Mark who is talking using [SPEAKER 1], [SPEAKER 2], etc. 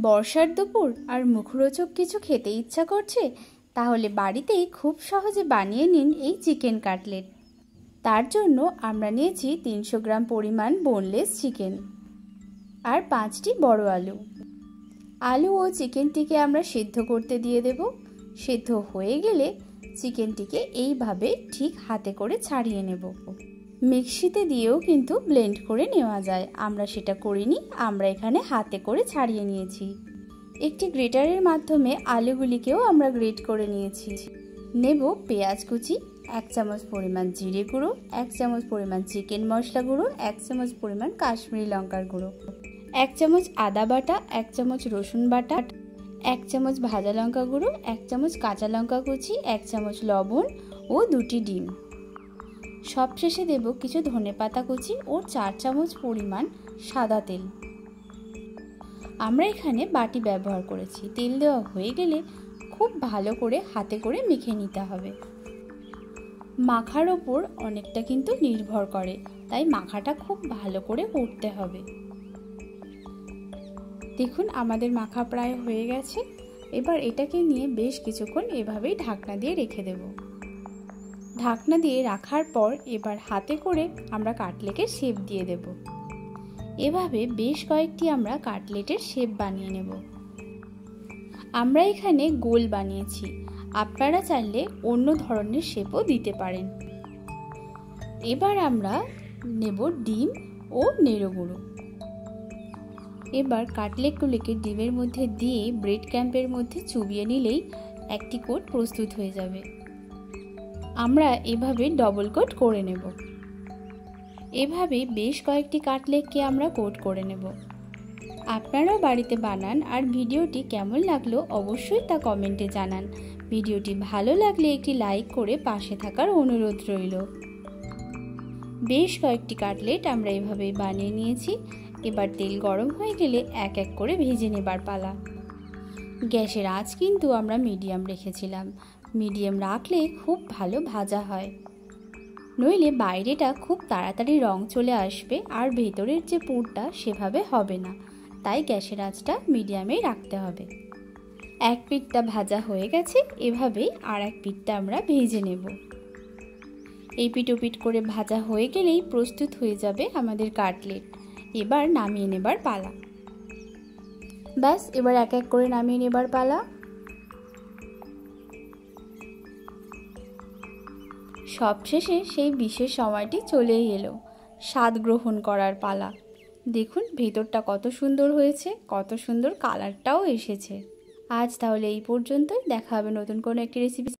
[SPEAKER 1] বর্ষার দুপুর আর মুখরোচক কিছু খেতে ইচ্ছা করছে, তাহলে বাড়িতেই খুব সহজে বানিয়ে নিন এই চিকেন কাটলেট। তার জন্য আমরা নিয়েছি 300 গ্রাম পরিমাণ বোনলেস চিকেন আর 5টি বড় আলু। আলু ও চিকেনটিকে আমরা সেদ্ধ করতে দিয়ে দেব। সেদ্ধ হয়ে গেলে চিকেনটিকে এইভাবে ঠিক হাতে করে ছাড়িয়ে নেব। মিক্সিতে দিয়েও কিন্তু ব্লেন্ড করে নেওয়া যায়, আমরা সেটা করিনি, আমরা এখানে হাতে করে ছাড়িয়ে নিয়েছি। একটি গ্রেটারের মাধ্যমে আলুগুলিকেও আমরা গ্রেট করে নিয়েছি। নেব পেঁয়াজ কুচি, 1 চামচ পরিমাণ জিরে গুঁড়ো, 1 চামচ পরিমাণ চিকেন মশলা গুঁড়ো, 1 চামচ পরিমাণ কাশ্মীরি লঙ্কার গুঁড়ো, 1 চামচ আদা বাটা, 1 চামচ রসুন বাটা, 1 চামচ ভাজা লঙ্কা গুঁড়ো, 1 চামচ কাঁচা লঙ্কা কুচি, 1 চামচ লবণ ও 2টি ডিম। সবশেষে দেব কিছু ধনেপাতা কুচি ও 4 চামচ পরিমাণ সাদা তেল। আমরা এখানে বাটি ব্যবহার করেছি। তেল দেওয়া হয়ে গেলে খুব ভালো করে হাতে করে মেখে নিতে হবে। মাখার ওপর অনেকটা কিন্তু নির্ভর করে, তাই মাখাটা খুব ভালো করে করতে হবে। দেখুন আমাদের মাখা প্রায় হয়ে গেছে। এবার এটাকে নিয়ে বেশ কিছুক্ষণ এভাবেই ঢাকনা দিয়ে রেখে দেব। ঢাকনা দিয়ে রাখার পর এবার হাতে করে আমরা কাটলেটের শেপ দিয়ে দেব। এভাবে বেশ কয়েকটি আমরা কাটলেটের শেপ বানিয়ে নেব। আমরা এখানে গোল বানিয়েছি, আপনারা চাইলে অন্য ধরনের শেপও দিতে পারেন। এবার আমরা নেব ডিম ও নেড়ো গুঁড়ো। এবার কাটলেটগুলিকে ডিমের মধ্যে দিয়ে ব্রেড ক্রাম্বের মধ্যে চুবিয়ে নিলেই একটি কোট প্রস্তুত হয়ে যাবে। আমরা এভাবে ডবল কোট করে নেব। এভাবে বেশ কয়েকটি কাটলেটকে আমরা কোট করে নেব। আপনারাও বাড়িতে বানান আর ভিডিওটি কেমন লাগলো অবশ্যই তা কমেন্টে জানান। ভিডিওটি ভালো লাগলে একটি লাইক করে পাশে থাকার অনুরোধ রইল। বেশ কয়েকটি কাটলেট আমরা এভাবেই বানিয়ে নিয়েছি। এবার তেল গরম হয়ে গেলে এক এক করে ভেজে নেবার পালা। গ্যাসের আঁচ কিন্তু আমরা মিডিয়াম রেখেছিলাম। মিডিয়াম রাখলে খুব ভালো ভাজা হয়, নইলে বাইরেটা খুব তাড়াতাড়ি রং চলে আসবে আর ভেতরের যে পুরটা সেভাবে হবে না, তাই গ্যাসের আঁচটা মিডিয়ামেই রাখতে হবে। এক পিঠটা ভাজা হয়ে গেছে, এভাবেই আর এক পিঠটা আমরা ভেজে নেব। এই পিঠ ও পিঠ করে ভাজা হয়ে গেলেই প্রস্তুত হয়ে যাবে আমাদের কাটলেট। এবার নামিয়ে নেবার পালা। ব্যাস, এবার এক এক করে নামিয়ে নেবার পালা। সবশেষে সেই বিশেষ সময়টি চলেই এলো, স্বাদ গ্রহণ করার পালা। দেখুন ভেতরটা কত সুন্দর হয়েছে, কত সুন্দর কালারটাও এসেছে। আজ তাহলে এই পর্যন্তই, দেখা হবে নতুন কোনো একটি রেসিপি।